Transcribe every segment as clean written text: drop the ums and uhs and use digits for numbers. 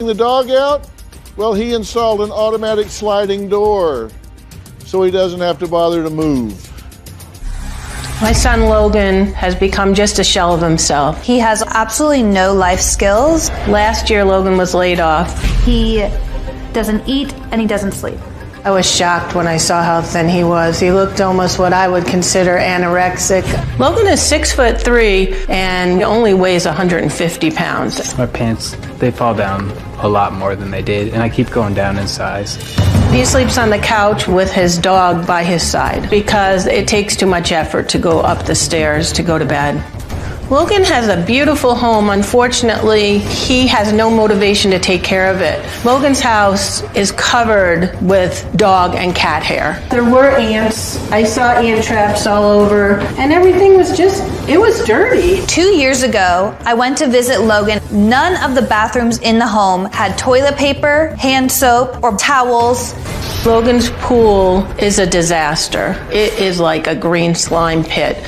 the dog out? Well, he installed an automatic sliding door so he doesn't have to bother to move. My son Logan has become just a shell of himself. He has absolutely no life skills. Last year, Logan was laid off. He doesn't eat and he doesn't sleep. I was shocked when I saw how thin he was. He looked almost what I would consider anorexic. Logan is 6'3" and only weighs 150 pounds. My pants, they fall down a lot more than they did, and I keep going down in size. He sleeps on the couch with his dog by his side because it takes too much effort to go up the stairs to go to bed. Logan has a beautiful home. Unfortunately, he has no motivation to take care of it. Logan's house is covered with dog and cat hair. There were ants. I saw ant traps all over, and everything was it was dirty. 2 years ago, I went to visit Logan. None of the bathrooms in the home had toilet paper, hand soap, or towels. Logan's pool is a disaster. It is like a green slime pit.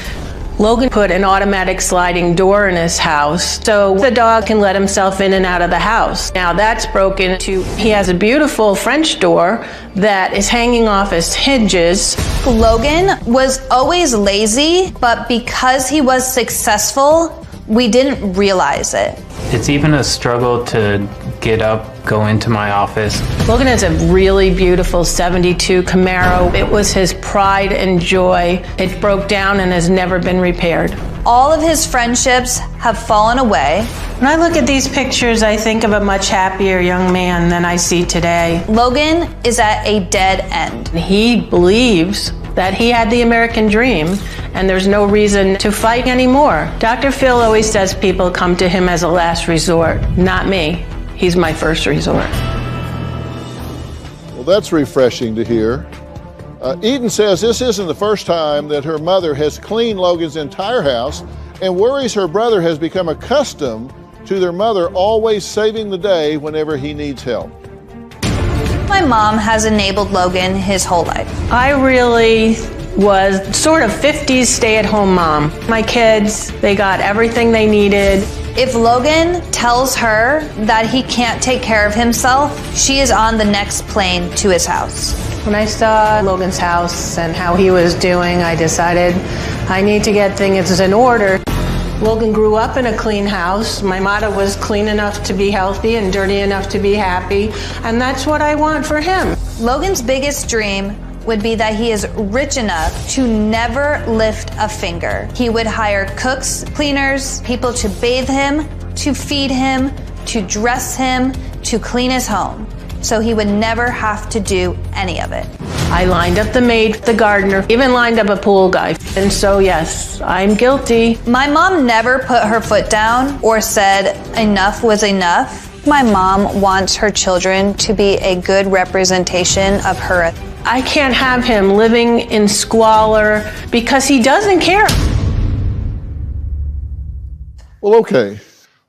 Logan put an automatic sliding door in his house so the dog can let himself in and out of the house. Now that's broken too. He has a beautiful French door that is hanging off his hinges. Logan was always lazy, but because he was successful, we didn't realize it. It's even a struggle to get up, go into my office. Logan has a really beautiful 72 Camaro. It was his pride and joy. It broke down and has never been repaired. All of his friendships have fallen away. When I look at these pictures, I think of a much happier young man than I see today. Logan is at a dead end. He believes that he had the American dream, and there's no reason to fight anymore. Dr. Phil always says people come to him as a last resort. Not me. He's my first resort. Well, that's refreshing to hear. Eden says this isn't the first time that her mother has cleaned Logan's entire house and worries her brother has become accustomed to their mother always saving the day whenever he needs help. My mom has enabled Logan his whole life. I really was sort of 50s stay-at-home mom. My kids, they got everything they needed. If Logan tells her that he can't take care of himself, she is on the next plane to his house. When I saw Logan's house and how he was doing, I decided I need to get things in order. Logan grew up in a clean house. My motto was clean enough to be healthy and dirty enough to be happy, and that's what I want for him. Logan's biggest dream would be that he is rich enough to never lift a finger. He would hire cooks, cleaners, people to bathe him, to feed him, to dress him, to clean his home. So he would never have to do any of it. I lined up the maid, the gardener, even lined up a pool guy. And so yes, I'm guilty. My mom never put her foot down or said enough was enough. My mom wants her children to be a good representation of her. I can't have him living in squalor because he doesn't care. Well, okay.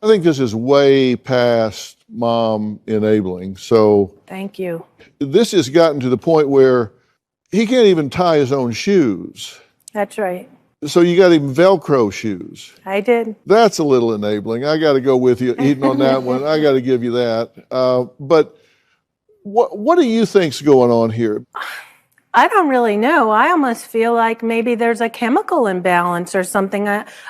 I think this is way past mom enabling. So Thank you. this has gotten to the point where he can't even tie his own shoes. That's right. So you got him Velcro shoes. I did. That's a little enabling. I got to go with you, Eden, on that one. I got to give you that. But what do you think's going on here? I don't really know. I almost feel like maybe there's a chemical imbalance or something.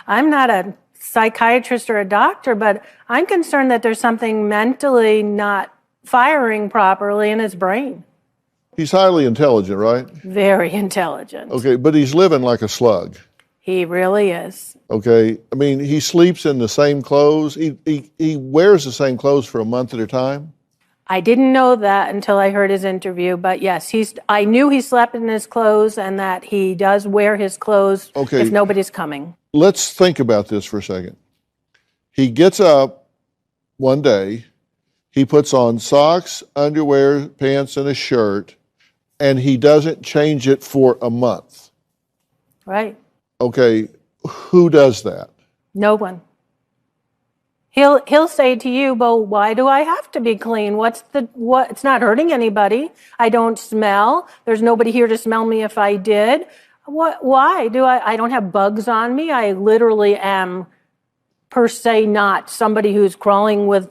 I'm not a psychiatrist or a doctor, but I'm concerned that there's something mentally not firing properly in his brain. He's highly intelligent, right? Very intelligent. Okay, but he's living like a slug. He really is. Okay, I mean, he sleeps in the same clothes. He wears the same clothes for a month at a time. I didn't know that until I heard his interview, but yes, I knew he slept in his clothes and that he does wear his clothes if nobody's coming. Let's think about this for a second. He gets up one day, he puts on socks, underwear, pants, and a shirt, and he doesn't change it for a month. Right. Okay, who does that? No one. He'll say to you, "But why do I have to be clean? What? It's not hurting anybody. I don't smell. There's nobody here to smell me if I did. Why do I don't have bugs on me. I literally am per se not somebody who's crawling with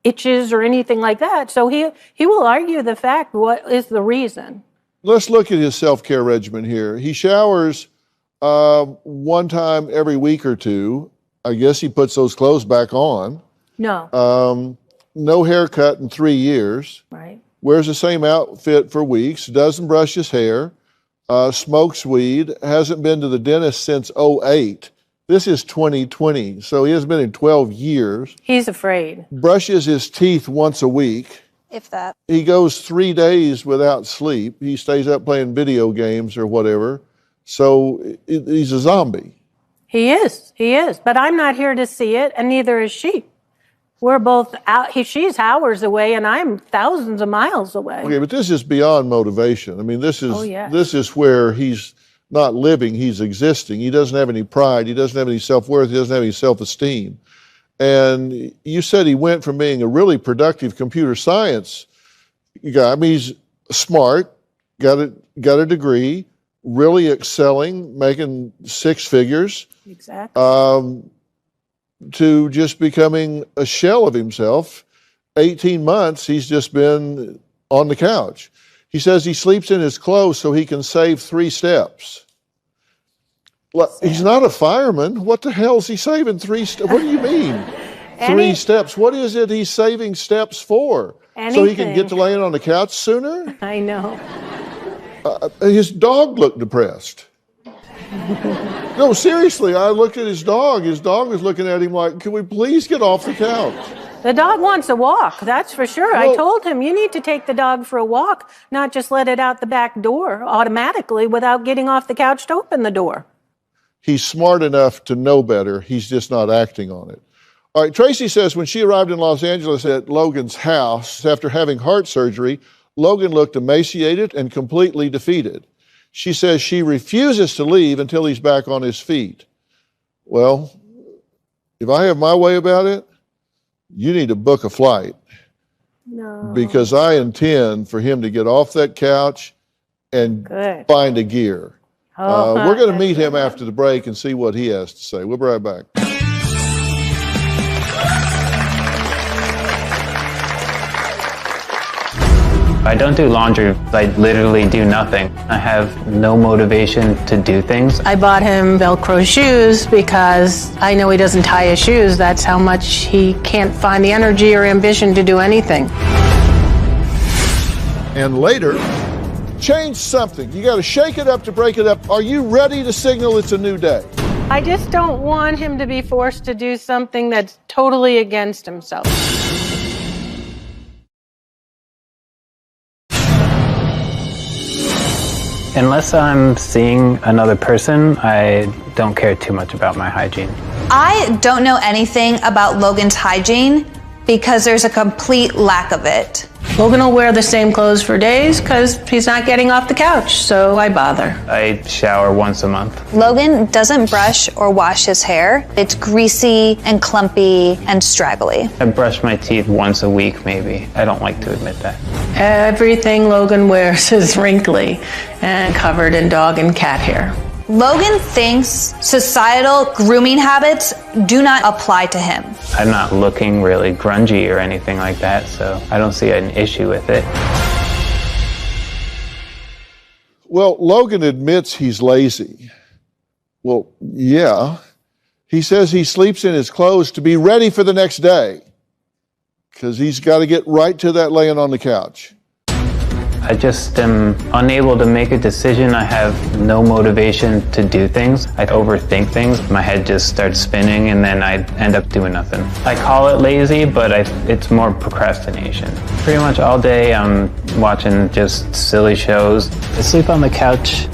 itches or anything like that. So he will argue the fact, what is the reason? Let's look at his self-care regimen here. He showers one time every week or two. I guess he puts those clothes back on. No. No haircut in 3 years. Right. Wears the same outfit for weeks. Doesn't brush his hair. Smokes weed. Hasn't been to the dentist since '08. This is 2020, so he hasn't been in 12 years. He's afraid. Brushes his teeth once a week. If that. He goes 3 days without sleep. He stays up playing video games or whatever. So he's a zombie. He is. But I'm not here to see it, and neither is she. We're both out. She's hours away, and I'm thousands of miles away. Okay, but this is beyond motivation. I mean, this is where he's not living, he's existing. He doesn't have any pride. He doesn't have any self-worth. He doesn't have any self-esteem. And you said he went from being a really productive computer science guy. I mean, he's smart, got a degree, really excelling, making 6 figures. Exactly. To just becoming a shell of himself. 18 months, he's just been on the couch. He says he sleeps in his clothes so he can save 3 steps. He's not a fireman. What the hell is he saving 3 steps? What do you mean? 3 steps. What is it he's saving steps for? Anything. So he can get to laying on the couch sooner? I know. His dog looked depressed. No, seriously, I looked at his dog. His dog was looking at him like, can we please get off the couch? The dog wants a walk, that's for sure. Well, I told him, you need to take the dog for a walk, not just let it out the back door automatically without getting off the couch to open the door. He's smart enough to know better. He's just not acting on it. All right, Tracy says when she arrived in Los Angeles at Logan's house after having heart surgery, Logan looked emaciated and completely defeated. She says she refuses to leave until he's back on his feet. Well, if I have my way about it, you need to book a flight. No. Because I intend for him to get off that couch and find a gear. We're going to meet him after the break and see what he has to say. We'll be right back. I don't do laundry. I literally do nothing. I have no motivation to do things. I bought him Velcro shoes because I know he doesn't tie his shoes. That's how much he can't find the energy or ambition to do anything. And later, change something. You got to shake it up to break it up. Are you ready to signal it's a new day? I just don't want him to be forced to do something that's totally against himself. Unless I'm seeing another person, I don't care too much about my hygiene. I don't know anything about Logan's hygiene because there's a complete lack of it. Logan will wear the same clothes for days because he's not getting off the couch, so why bother? I shower once a month. Logan doesn't brush or wash his hair. It's greasy and clumpy and straggly. I brush my teeth once a week, maybe. I don't like to admit that. Everything Logan wears is wrinkly and covered in dog and cat hair. Logan thinks societal grooming habits do not apply to him. I'm not looking really grungy or anything like that, so I don't see an issue with it. Well, Logan admits he's lazy. Well, yeah. He says he sleeps in his clothes to be ready for the next day because he's got to get right to that laying on the couch. I just am unable to make a decision. I have no motivation to do things. I overthink things. My head just starts spinning and then I end up doing nothing. I call it lazy, but it's more procrastination. Pretty much all day I'm watching just silly shows. I sleep on the couch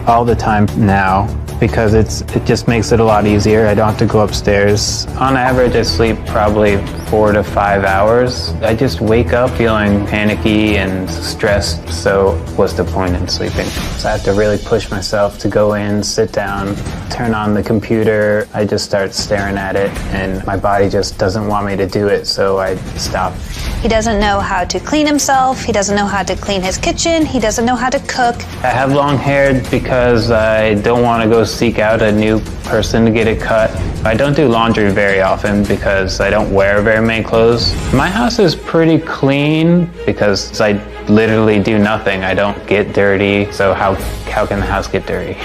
all the time now because it just makes it a lot easier. I don't have to go upstairs. On average, I sleep probably 4 to 5 hours. I just wake up feeling panicky and stressed, so what's the point in sleeping? So I have to really push myself to go in, sit down, turn on the computer. I just start staring at it, and my body just doesn't want me to do it, so I stop. He doesn't know how to clean himself. He doesn't know how to clean his kitchen. He doesn't know how to cook. I have long hair because I don't want to go seek out a new person to get it cut. I don't do laundry very often because I don't wear very many clothes. My house is pretty clean because I literally do nothing. I don't get dirty, so how can the house get dirty?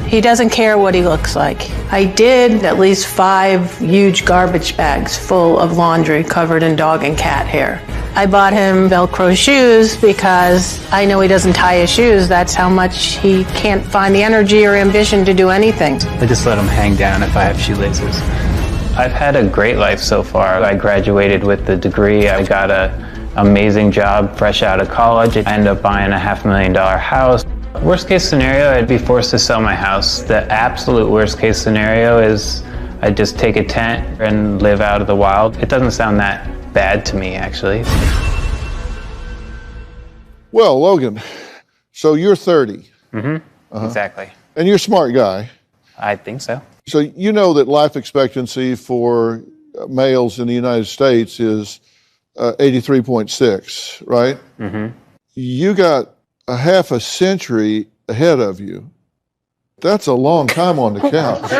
He doesn't care what he looks like. I did at least 5 huge garbage bags full of laundry covered in dog and cat hair. I bought him Velcro shoes because I know he doesn't tie his shoes. That's how much he can't find the energy or ambition to do anything. I just let him hang down if I have shoelaces. I've had a great life so far. I graduated with the degree. I got an amazing job fresh out of college. I ended up buying a $500,000 house. Worst case scenario, I'd be forced to sell my house. The absolute worst case scenario is I just take a tent and live out of the wild. It doesn't sound that bad to me, actually. Well, Logan, so you're 30. Exactly. And you're a smart guy. I think so. So you know that life expectancy for males in the United States is 83.6, right? You got a half a century ahead of you. That's a long time on the couch.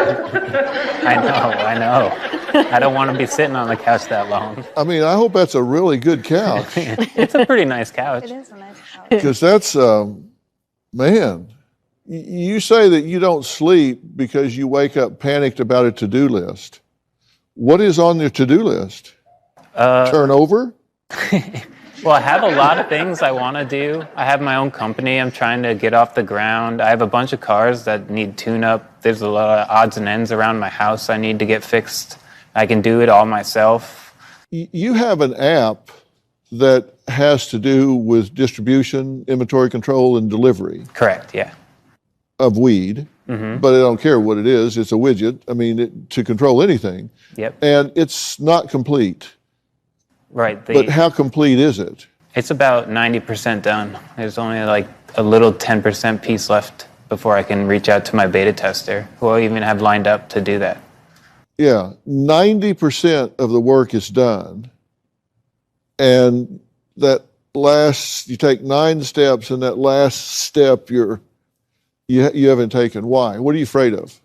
I know. I don't want to be sitting on the couch that long. I mean, I hope that's a really good couch. It's a pretty nice couch. It is a nice couch. Because that's, man, you say that you don't sleep because you wake up panicked about a to-do list. What is on your to-do list? Turnover? Well, I have a lot of things I want to do. I have my own company I'm trying to get off the ground. I have a bunch of cars that need tune-up. There's a lot of odds and ends around my house I need to get fixed. I can do it all myself. You have an app that has to do with distribution, inventory control, and delivery. Correct, yeah. Of weed, but I don't care what it is. It's a widget. I mean, to control anything. Yep. And it's not complete. Right. But how complete is it? It's about 90% done. There's only like a little 10% piece left before I can reach out to my beta tester, who I even have lined up to do that. Yeah, 90% of the work is done. And that last, you take 9 steps, and that last step you haven't taken. Why? What are you afraid of?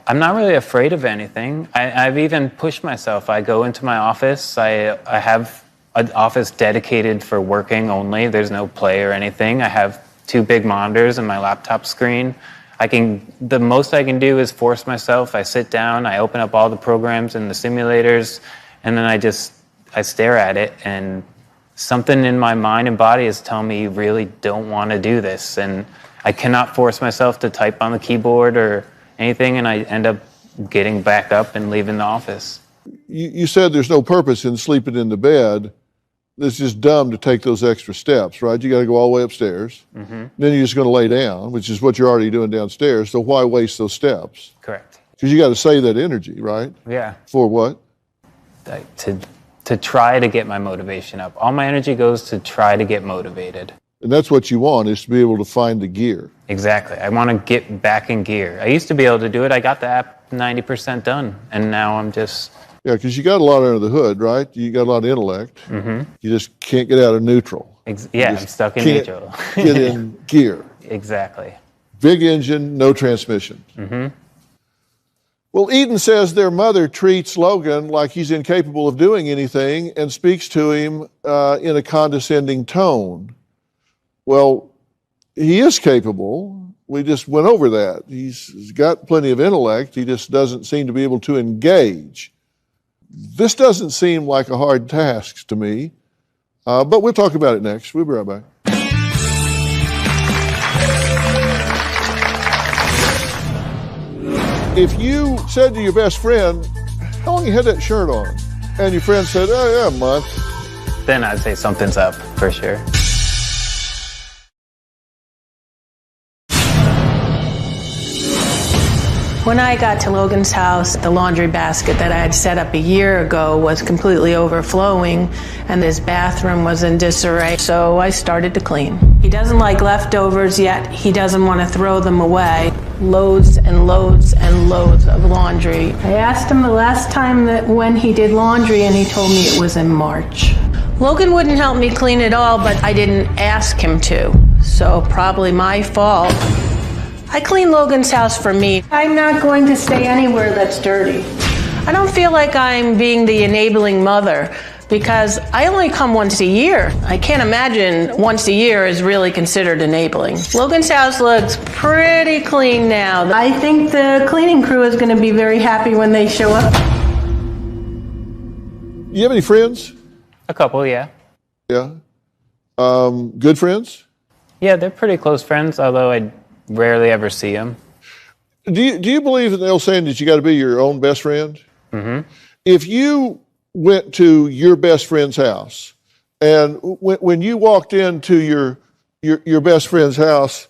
I'm not really afraid of anything. I've even pushed myself. I go into my office. I have an office dedicated for working only. There's no play or anything. I have 2 big monitors and my laptop screen. The most I can do is force myself. I sit down, I open up all the programs and the simulators, and then I stare at it, and something in my mind and body is telling me you really don't want to do this. And I cannot force myself to type on the keyboard or anything, and I end up getting back up and leaving the office. You said there's no purpose in sleeping in the bed. It's just dumb to take those extra steps, right? You got to go all the way upstairs. Then you're just going to lay down, which is what you're already doing downstairs. So why waste those steps? Correct. Because you got to save that energy, right? Yeah. For what? To try to get my motivation up. All my energy goes to try to get motivated. And that's what you want, is to be able to find the gear. Exactly. I want to get back in gear. I used to be able to do it. I got the app 90% done, and now I'm just... Yeah, because you got a lot under the hood, right? You got a lot of intellect. You just can't get out of neutral. I'm stuck in Can't neutral. get in gear. Exactly. Big engine, no transmission. Well, Eden says their mother treats Logan like he's incapable of doing anything and speaks to him in a condescending tone. Well, he is capable. We just went over that. He's got plenty of intellect. He just doesn't seem to be able to engage. This doesn't seem like a hard task to me, but we'll talk about it next. We'll be right back. If you said to your best friend, how long you had that shirt on? And your friend said, oh, yeah, a month. Then I'd say something's up, for sure. When I got to Logan's house, the laundry basket that I had set up a year ago was completely overflowing, and his bathroom was in disarray, so I started to clean. He doesn't like leftovers, yet he doesn't want to throw them away. Loads and loads and loads of laundry. I asked him the last time when he did laundry, and he told me it was in March. Logan wouldn't help me clean it all, but I didn't ask him to, so probably my fault. I clean Logan's house for me. I'm not going to stay anywhere that's dirty. I don't feel like I'm being the enabling mother because I only come once a year. I can't imagine once a year is really considered enabling. Logan's house looks pretty clean now. I think the cleaning crew is going to be very happy when they show up. You have any friends? A couple, yeah. Yeah. Good friends? Yeah, they're pretty close friends, although I rarely ever see them. Do you believe in the old saying that you got to be your own best friend? Mm-hmm. If you went to your best friend's house, and when you walked into your best friend's house,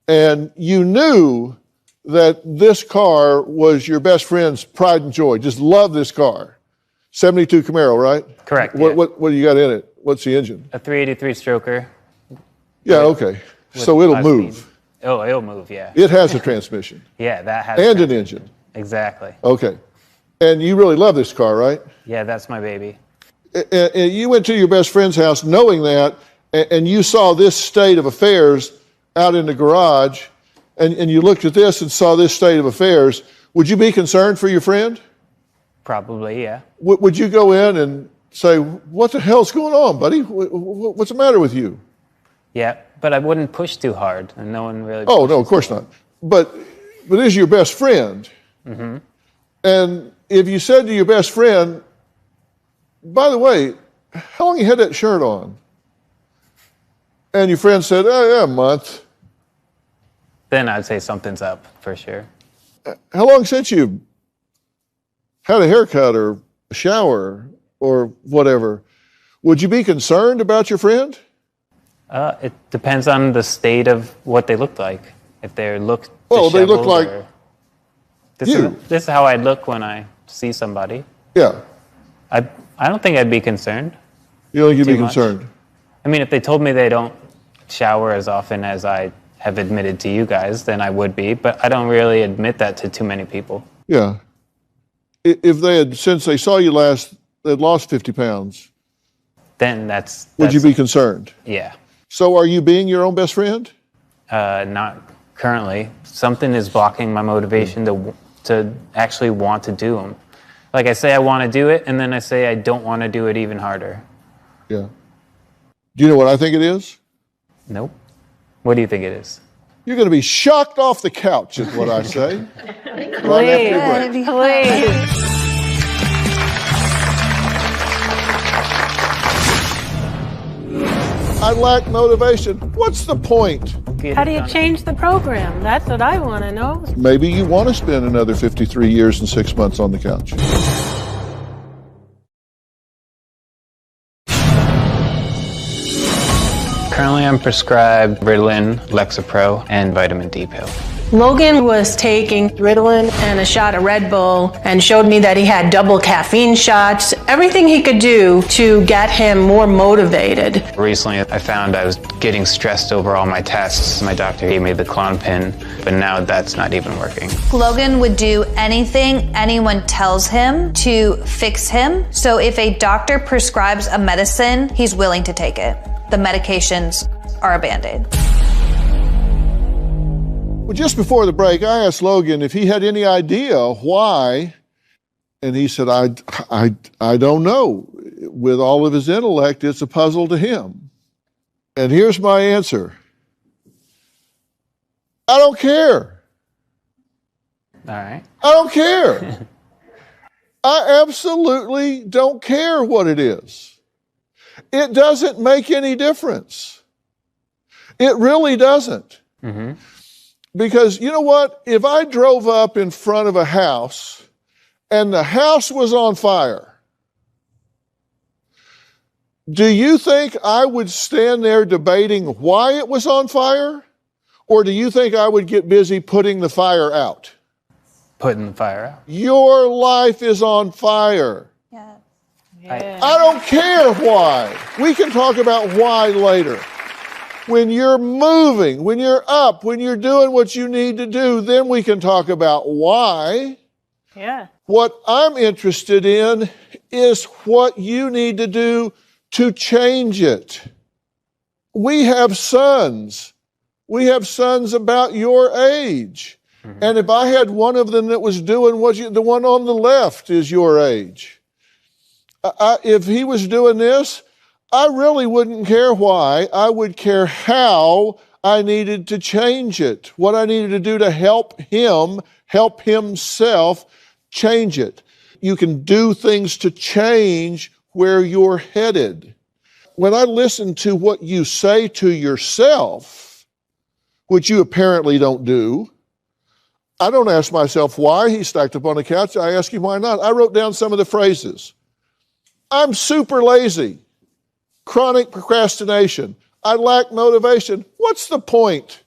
and you knew that this car was your best friend's pride and joy, just love this car, 72 Camaro, right? Correct. What do you got in it? What's the engine? A 383 stroker. Yeah, okay. So it'll move. Speed. Oh, it'll move, yeah. It has a transmission. Yeah, that has. And an engine. Exactly. Okay. And you really love this car, right? Yeah, that's my baby. And you went to your best friend's house knowing that, and you saw this state of affairs out in the garage, and you looked at this and saw this state of affairs. Would you be concerned for your friend? Probably, yeah. Would you go in and say, what the hell's going on, buddy? What's the matter with you? Yeah, but I wouldn't push too hard, and no one really. Oh, no, of course not. But this is your best friend. Mm-hmm. And if you said to your best friend, by the way, how long you had that shirt on? And your friend said, oh, yeah, a month. Then I'd say something's up, for sure. How long since you had a haircut or a shower or whatever? Would you be concerned about your friend? It depends on the state of what they look like. If they look well, they look like this is how I'd look when I see somebody. Yeah. I don't think I'd be concerned. You don't think you'd be concerned? I mean, if they told me they don't shower as often as I have admitted to you guys, then I would be. But I don't really admit that to too many people. Yeah. If they had, since they saw you last, they'd lost 50 pounds. Then that's would you be concerned? Yeah. So are you being your own best friend? Not currently. Something is blocking my motivation to actually want to do them. Like I say I want to do it, and then I say I don't want to do it even harder. Yeah. Do you know what I think it is? Nope. What do you think it is? You're going to be shocked off the couch, is what I say. Please. I lack motivation. What's the point? How do you change the program? That's what I want to know. Maybe you want to spend another 53 years and 6 months on the couch. Currently, I'm prescribed Ritalin, Lexapro, and vitamin D pill. Logan was taking Ritalin and a shot of Red Bull and showed me that he had double caffeine shots, everything he could do to get him more motivated. Recently, I found I was getting stressed over all my tests. My doctor gave me the Klonopin, but now that's not even working. Logan would do anything anyone tells him to fix him. So if a doctor prescribes a medicine, he's willing to take it. The medications are a Band-Aid. Well, just before the break, I asked Logan if he had any idea why, and he said, I don't know. With all of his intellect, it's a puzzle to him. And here's my answer. I don't care. All right. I don't care. I absolutely don't care what it is. It doesn't make any difference. It really doesn't. Mm-hmm. Because you know what? If I drove up in front of a house and the house was on fire, do you think I would stand there debating why it was on fire? Or do you think I would get busy putting the fire out? Putting the fire out. Your life is on fire. Yeah. I don't care why. We can talk about why later. When you're moving, when you're up, when you're doing what you need to do, then we can talk about why. Yeah. What I'm interested in is what you need to do to change it. We have sons We have sons about your age. And if I had one of them that was doing what the one on the left is your age. If he was doing this, I really wouldn't care why. I would care how I needed to change it, what I needed to do to help him, help himself change it. You can do things to change where you're headed. When I listen to what you say to yourself, which you apparently don't do, I don't ask myself why he's stacked up on the couch. I ask him why not. I wrote down some of the phrases. I'm super lazy. Chronic procrastination. I lack motivation. What's the point?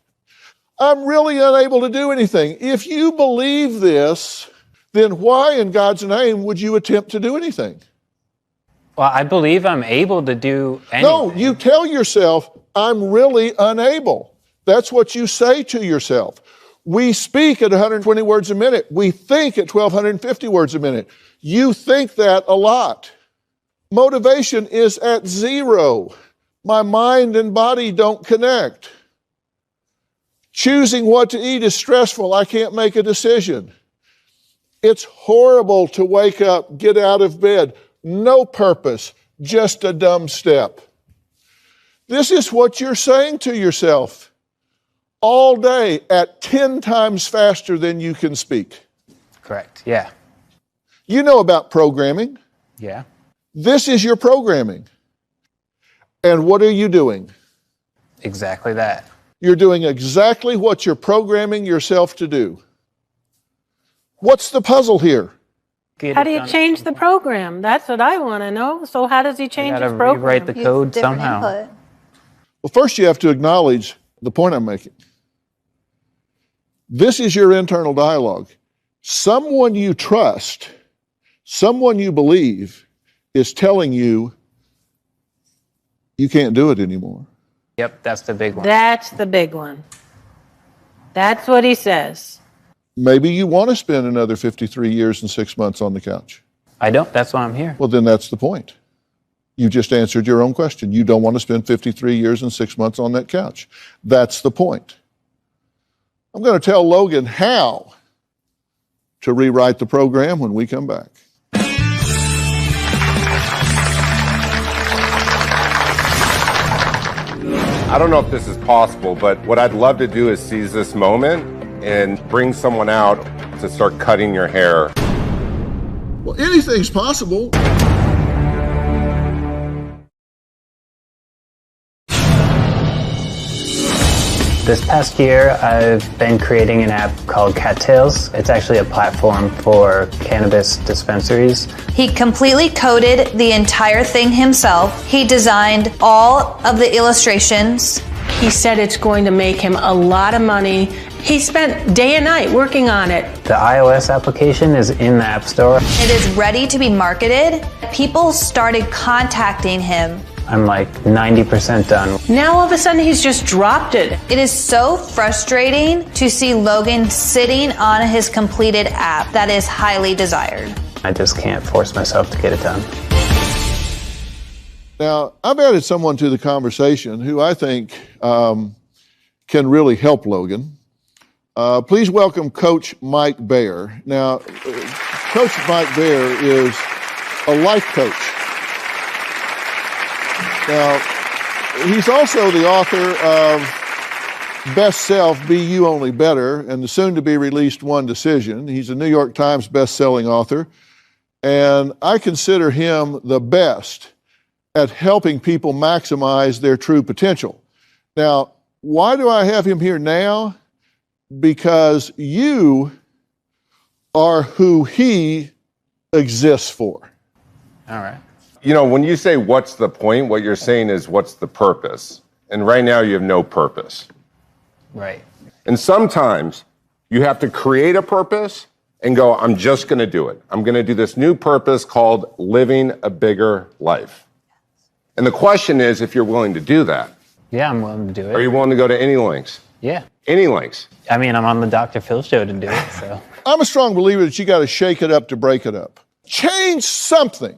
I'm really unable to do anything. If you believe this, then why in God's name would you attempt to do anything? Well, I believe I'm able to do anything. No, you tell yourself, I'm really unable. That's what you say to yourself. We speak at 120 words a minute. We think at 1,250 words a minute. You think that a lot. Motivation is at 0. My mind and body don't connect. Choosing what to eat is stressful. I can't make a decision. It's horrible to wake up, get out of bed, no purpose, just a dumb step. This is what you're saying to yourself all day at 10 times faster than you can speak. Correct, yeah. You know about programming. Yeah. This is your programming. And what are you doing? Exactly that. You're doing exactly what you're programming yourself to do. What's the puzzle here? How do you change the program? That's what I want to know. So how does he change his program? Rewrite the code somehow. Input. Well, first you have to acknowledge the point I'm making. This is your internal dialogue. Someone you trust, someone you believe is telling you you can't do it anymore. Yep, that's the big one. That's the big one. That's what he says. Maybe you want to spend another 53 years and 6 months on the couch. I don't. That's why I'm here. Well, then that's the point. You just answered your own question. You don't want to spend 53 years and 6 months on that couch. That's the point. I'm going to tell Logan how to rewrite the program when we come back. I don't know if this is possible, but what I'd love to do is seize this moment and bring someone out to start cutting your hair. Well, anything's possible. This past year, I've been creating an app called Cattails. It's actually a platform for cannabis dispensaries. He completely coded the entire thing himself. He designed all of the illustrations. He said it's going to make him a lot of money. He spent day and night working on it. The iOS application is in the App Store. It is ready to be marketed. People started contacting him. I'm like 90% done. Now all of a sudden he's just dropped it. It is so frustrating to see Logan sitting on his completed app that is highly desired. I just can't force myself to get it done. Now, I've added someone to the conversation who I think can really help Logan. Please welcome Coach Mike Baer. Now, Coach Mike Baer is a life coach. Now, he's also the author of Best Self, Be You Only Better, and the soon-to-be-released One Decision. He's a New York Times best-selling author, and I consider him the best at helping people maximize their true potential. Now, why do I have him here now? Because you are who he exists for. All right. You know, when you say what's the point, what you're saying is what's the purpose? And right now you have no purpose. Right. And sometimes you have to create a purpose and go, I'm just going to do it. I'm going to do this new purpose called living a bigger life. And the question is if you're willing to do that. Yeah, I'm willing to do it. Are you willing to go to any lengths? Yeah. Any lengths? I mean, I'm on the Dr. Phil show to do it, so. I'm a strong believer that you got to shake it up to break it up. Change something.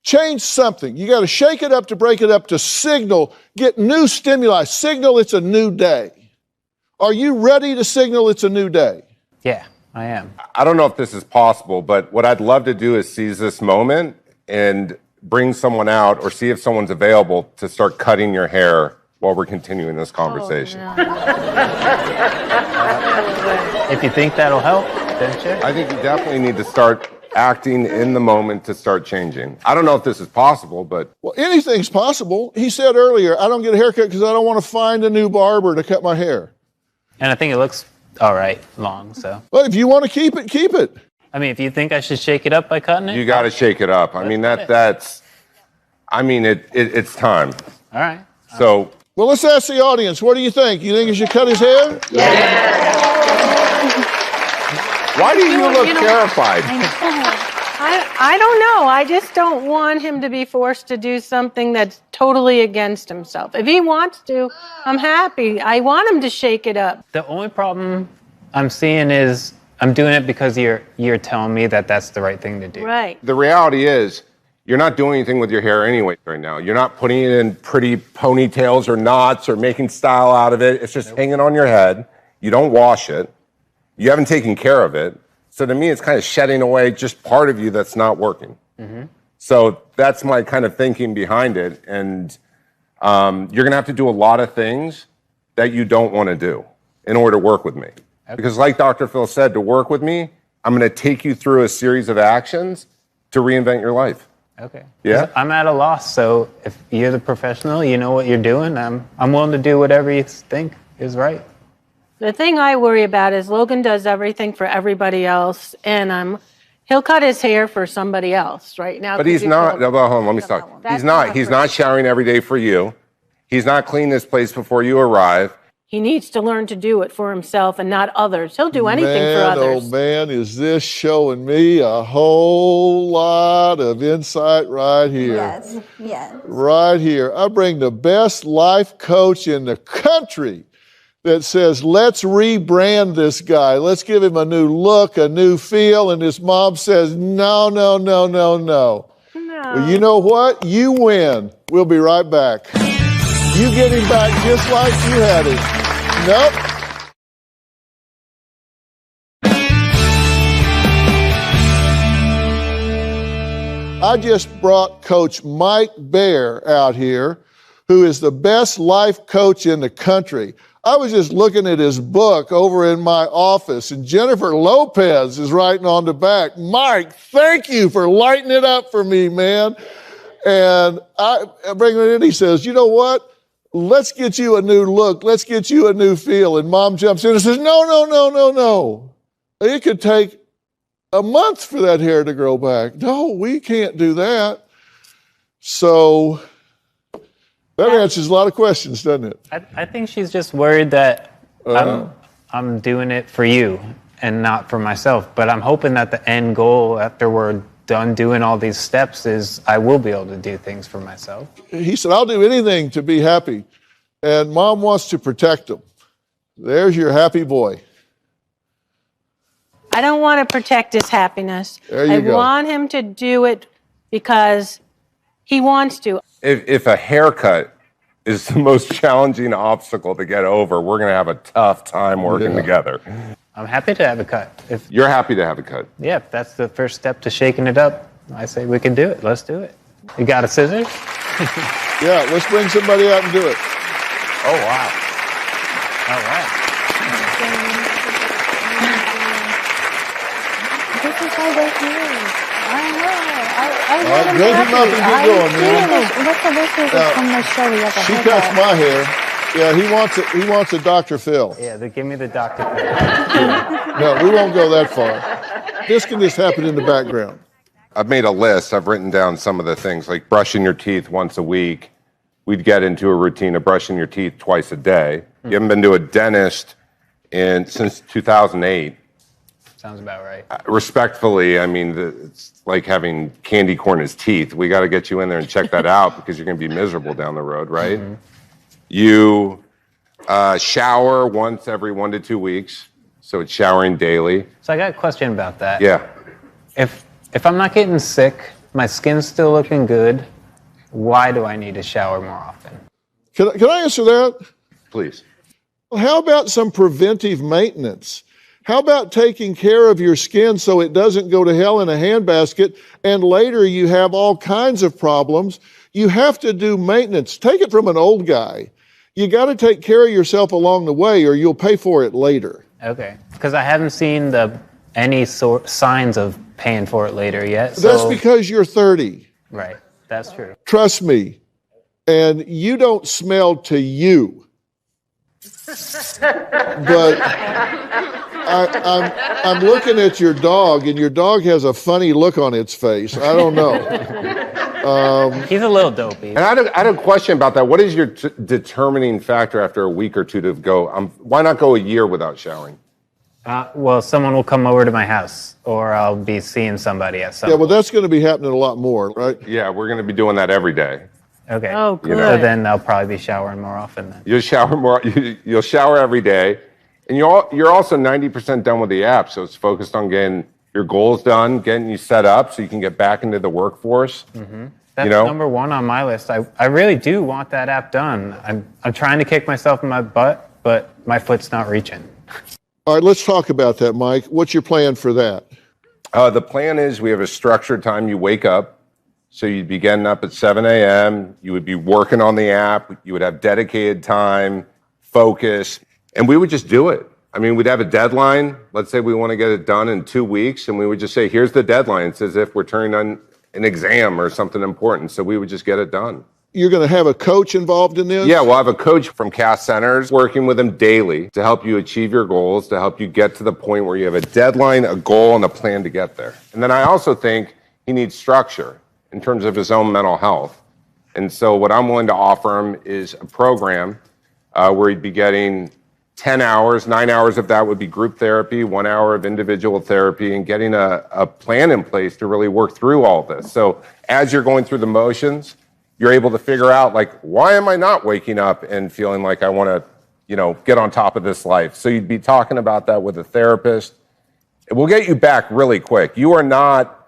Change something. You got to shake it up to break it up to signal, get new stimuli, signal it's a new day. Are you ready to signal it's a new day? Yeah, I am. I don't know if this is possible, but what I'd love to do is seize this moment and bring someone out or see if someone's available to start cutting your hair while we're continuing this conversation. Oh, no. If you think that'll help, then sure. I think you definitely need to start acting in the moment to start changing. I don't know if this is possible, but... Well, anything's possible. He said earlier, I don't get a haircut because I don't want to find a new barber to cut my hair. And I think it looks all right long, so. Well, if you want to keep it, keep it. I mean, if you think I should shake it up by cutting it? You got to shake it up. I mean, it's time. All right. So... Well, let's ask the audience. What do you think? You think he should cut his hair? Yeah. Why do you look terrified? I don't know. I just don't want him to be forced to do something that's totally against himself. If he wants to, I'm happy. I want him to shake it up. The only problem I'm seeing is I'm doing it because you're telling me that that's the right thing to do. Right. The reality is, you're not doing anything with your hair anyway right now. You're not putting it in pretty ponytails or knots or making style out of it. It's just hanging on your head. You don't wash it. You haven't taken care of it. So to me, it's kind of shedding away just part of you that's not working. Mm-hmm. So that's my kind of thinking behind it. And you're going to have to do a lot of things that you don't want to do in order to work with me. Okay. Because like Dr. Phil said, to work with me, I'm going to take you through a series of actions to reinvent your life. Okay. Yeah. I'm at a loss, so if you're the professional, you know what you're doing. I'm willing to do whatever you think is right. The thing I worry about is Logan does everything for everybody else, and he'll cut his hair for somebody else right now. But he's not. Hold on, let me stop. He's not showering every day for you. He's not cleaning this place before you arrive. He needs to learn to do it for himself and not others. He'll do anything for others. Oh man, is this showing me a whole lot of insight right here. Yes, yes. Right here. I bring the best life coach in the country that says, let's rebrand this guy. Let's give him a new look, a new feel. And his mom says, no. Well, you know what? You win. We'll be right back. You get him back just like you had him. Nope. I just brought Coach Mike Bear out here, who is the best life coach in the country. I was just looking at his book over in my office, and Jennifer Lopez is writing on the back, Mike, thank you for lighting it up for me, man. And I bring it in, he says, you know what? Let's get you a new look. Let's get you a new feel. And Mom jumps in and says, no. It could take a month for that hair to grow back. No, we can't do that. So that answers a lot of questions, doesn't it? I think she's just worried that I'm doing it for you and not for myself. But I'm hoping that the end goal after we're done doing all these steps is I will be able to do things for myself. He said, I'll do anything to be happy. And Mom wants to protect him. There's your happy boy. I don't want to protect his happiness. I want him to do it because he wants to. If a haircut is the most challenging obstacle to get over, we're going to have a tough time working together. I'm happy to have a cut. If you're happy to have a cut. Yeah, if that's the first step to shaking it up, I say we can do it. Let's do it. You got a scissors? Yeah, let's bring somebody out and do it. Oh, wow. All right. This is how they feel. I know. All right, drink him up and get going, man. What's the best way to come to show you? She cuts my hair. Yeah, he wants a Dr. Phil. Yeah, give me the Dr. Phil. No, we won't go that far. This can just happen in the background. I've made a list. I've written down some of the things, like brushing your teeth once a week. We'd get into a routine of brushing your teeth twice a day. You haven't been to a dentist since 2008. Sounds about right. Respectfully, I mean, it's like having candy corn as teeth. We got to get you in there and check that out because you're going to be miserable down the road, right? Mm-hmm. You shower once every 1 to 2 weeks, so it's showering daily. So I got a question about that. Yeah. If I'm not getting sick My skin's still looking good. Why do I need to shower more often? Can I answer that? Please. Well, how about some preventive maintenance? How about taking care of your skin so it doesn't go to hell in a handbasket and later you have all kinds of problems? You have to do maintenance. Take it from an old guy. You got to take care of yourself along the way or you'll pay for it later. Okay, because I haven't seen any signs of paying for it later yet. That's because you're 30. Right, that's true. Trust me. And you don't smell to you. But I'm looking at your dog, and your dog has a funny look on its face. I don't know. He's a little dopey. And I had a question about that. What is your determining factor after a week or two to go, why not go a year without showering? Well, someone will come over to my house, or I'll be seeing somebody at some Yeah, well, that's going to be happening a lot more, right? Yeah, we're going to be doing that every day. Okay. Oh, good. So then I'll probably be showering more often then. You'll shower more. You'll shower every day, and you're also 90% done with the app. So it's focused on getting your goals done, getting you set up so you can get back into the workforce. Mm-hmm. That's number one on my list. I really do want that app done. I'm trying to kick myself in my butt, but my foot's not reaching. All right, let's talk about that, Mike. What's your plan for that? The plan is we have a structured time you wake up. So you'd be getting up at 7 a.m., you would be working on the app, you would have dedicated time, focus, and we would just do it. I mean, we'd have a deadline. Let's say we want to get it done in 2 weeks, and we would just say, here's the deadline. It's as if we're turning on an exam or something important. So we would just get it done. You're going to have a coach involved in this? Yeah, we'll have a coach from CAST Centers working with them daily to help you achieve your goals, to help you get to the point where you have a deadline, a goal, and a plan to get there. And then I also think he needs structure in terms of his own mental health. And so what I'm willing to offer him is a program where he'd be getting 10 hours, 9 hours of that would be group therapy, 1 hour of individual therapy, and getting a plan in place to really work through all this. So as you're going through the motions, you're able to figure out, like, why am I not waking up and feeling like I want to, get on top of this life? So you'd be talking about that with a therapist. It will get you back really quick. You are not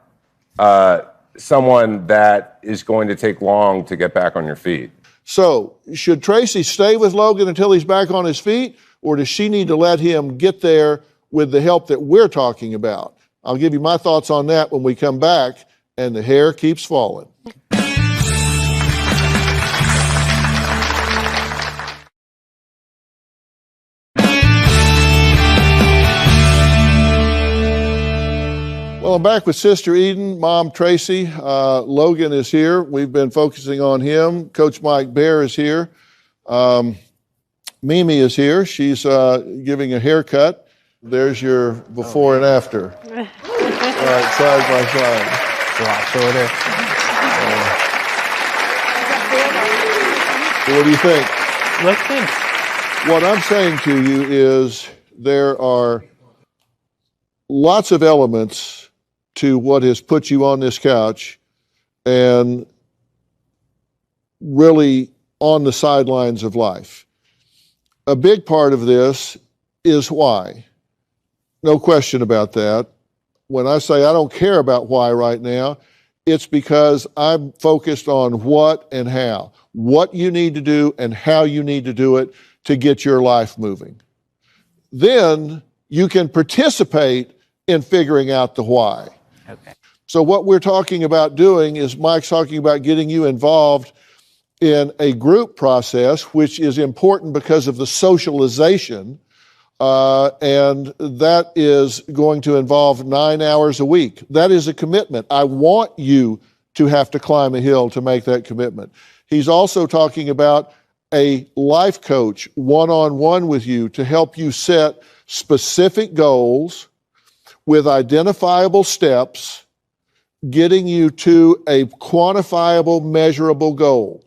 someone that is going to take long to get back on your feet. So, should Tracy stay with Logan until he's back on his feet, or does she need to let him get there with the help that we're talking about? I'll give you my thoughts on that when we come back, and the hair keeps falling. Well, I'm back with Sister Eden, Mom Tracy. Logan is here. We've been focusing on him. Coach Mike Bear is here. Mimi is here. She's giving a haircut. There's your before and after. All right, side by side. A lot shorter. So what do you think? Looks good. What I'm saying to you is there are lots of elements to what has put you on this couch and really on the sidelines of life. A big part of this is why. No question about that. When I say I don't care about why right now, it's because I'm focused on what and how. What you need to do and how you need to do it to get your life moving. Then you can participate in figuring out the why. Okay. So what we're talking about doing is Mike's talking about getting you involved in a group process, which is important because of the socialization, and that is going to involve 9 hours a week. That is a commitment. I want you to have to climb a hill to make that commitment. He's also talking about a life coach one-on-one with you to help you set specific goals with identifiable steps, getting you to a quantifiable, measurable goal.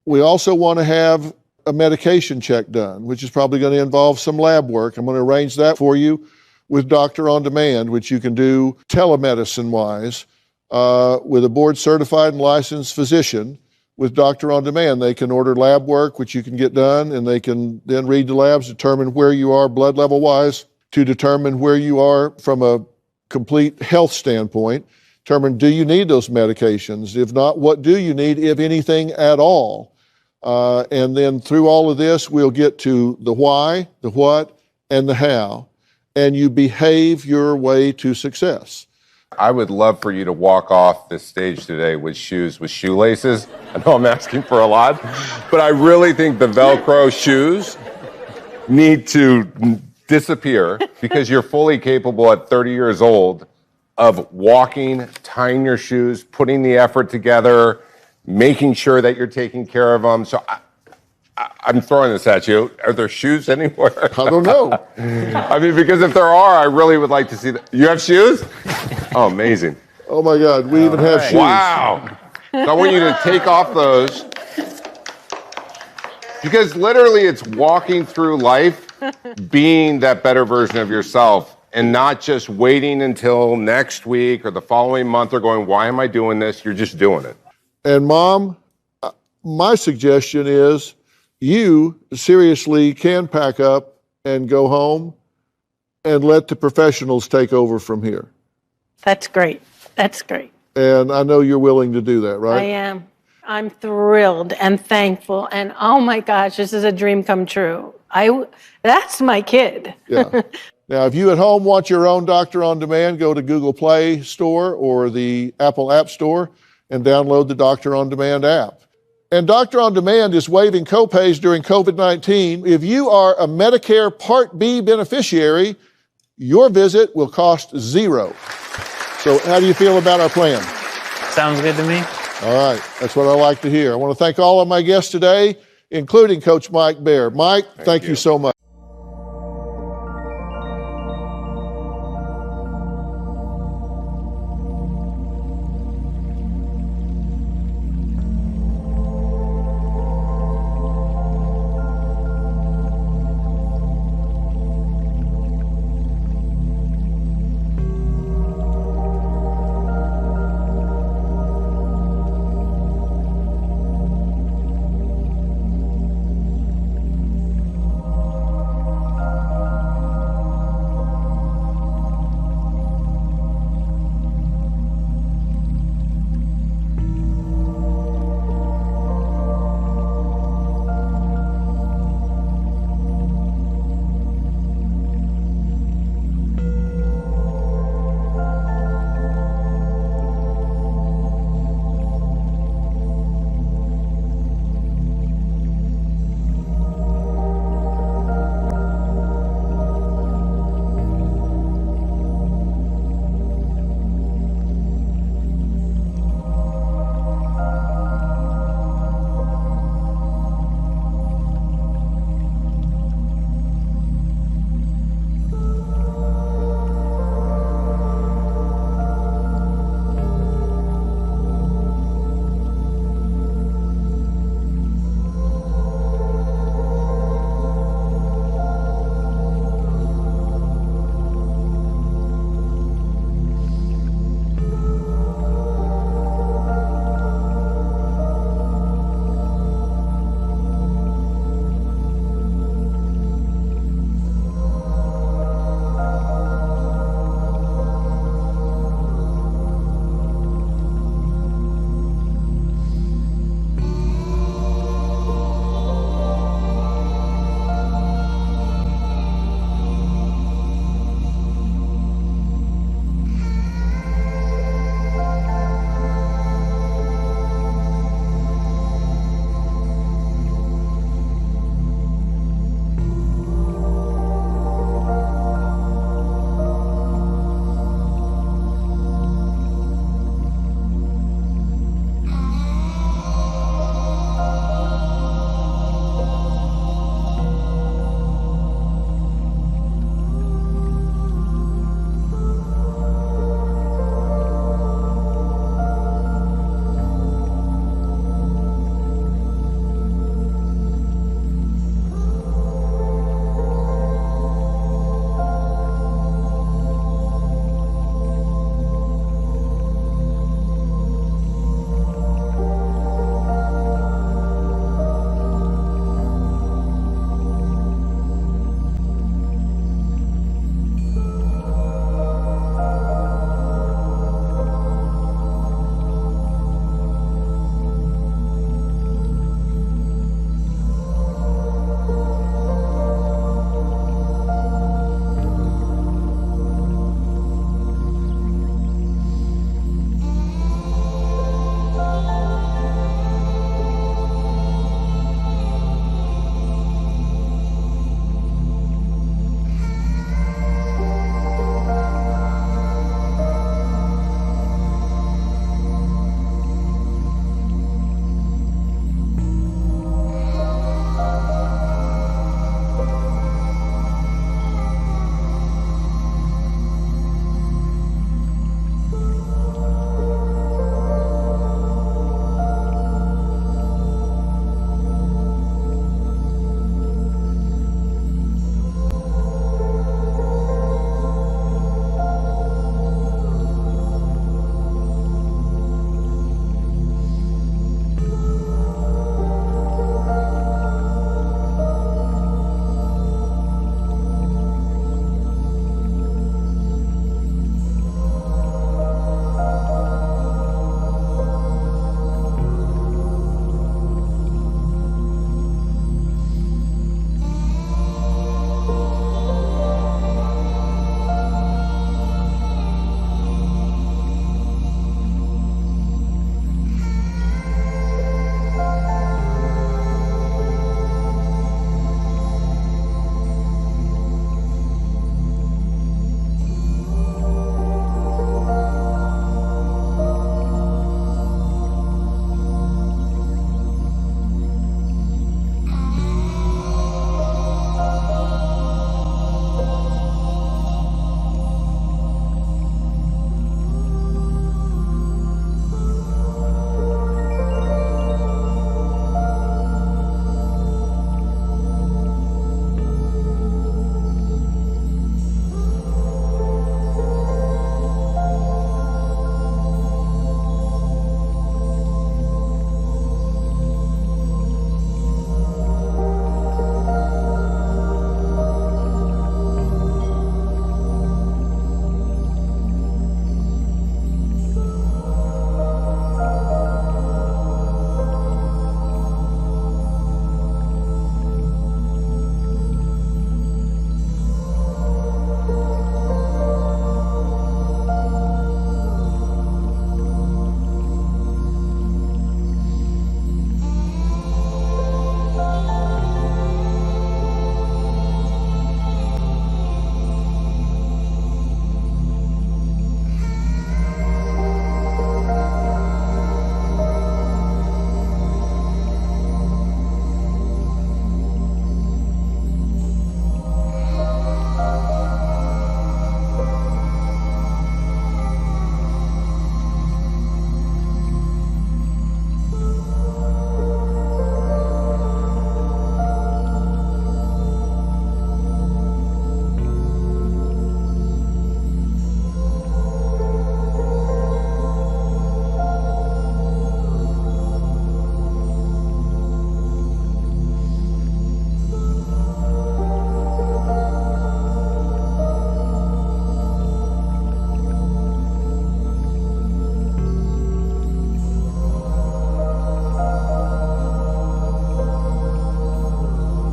We also want to have a medication check done, which is probably going to involve some lab work. I'm going to arrange that for you with Doctor on Demand, which you can do telemedicine-wise with a board-certified and licensed physician. With Doctor on Demand, they can order lab work, which you can get done, and they can then read the labs, determine where you are blood level-wise, to determine where you are from a complete health standpoint. determine, do you need those medications? If not, what do you need, if anything at all? And then through all of this, we'll get to the why, the what, and the how, and you behave your way to success. I would love for you to walk off this stage today with shoes with shoelaces. I know I'm asking for a lot, but I really think the Velcro shoes need to disappear because you're fully capable at 30 years old of walking, tying your shoes, putting the effort together, making sure that you're taking care of them. So I'm throwing this at you. Are there shoes anywhere? I don't know. I mean, because if there are, I really would like to see that. You have shoes? Oh, amazing. Oh my God, we even have shoes. Wow. So I want you to take off those. Because literally it's walking through life, being that better version of yourself, and not just waiting until next week or the following month or going, why am I doing this? You're just doing it. And Mom, my suggestion is you seriously can pack up and go home and let the professionals take over from here. That's great. That's great. And I know you're willing to do that, right? I am. I'm thrilled and thankful. And oh my gosh, this is a dream come true. That's my kid. Yeah. Now, if you at home want your own Doctor on Demand, go to Google Play Store or the Apple App Store and download the Doctor on Demand app. And Doctor on Demand is waiving copays during COVID-19. If you are a Medicare Part B beneficiary, your visit will cost $0. So how do you feel about our plan? Sounds good to me. All right, that's what I like to hear. I want to thank all of my guests today, including Coach Mike Baer. Mike, thank you so much.